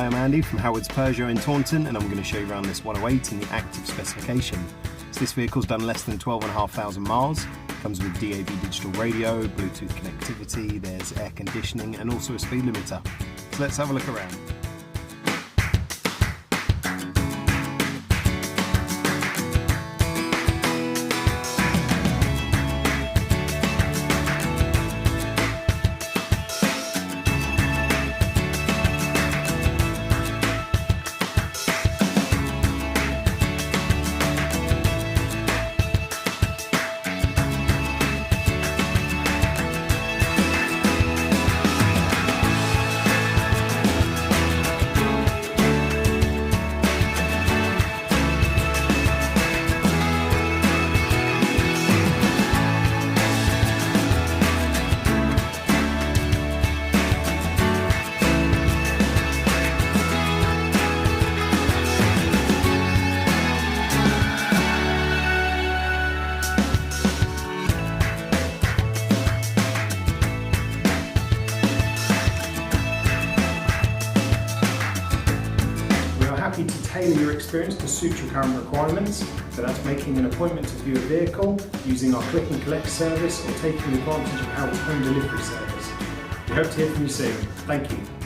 Hi, I'm Andy from Howard's Peugeot in Taunton, and I'm going to show you around this 108 in the active specification. So this vehicle's done less than 12,500 miles, comes with DAB digital radio, Bluetooth connectivity, there's air conditioning and also a speed limiter. So let's have a look around. Happy to tailor your experience to suit your current requirements, so that's making an appointment to view a vehicle, using our click and collect service, or taking advantage of our home delivery service. We hope to hear from you soon. Thank you.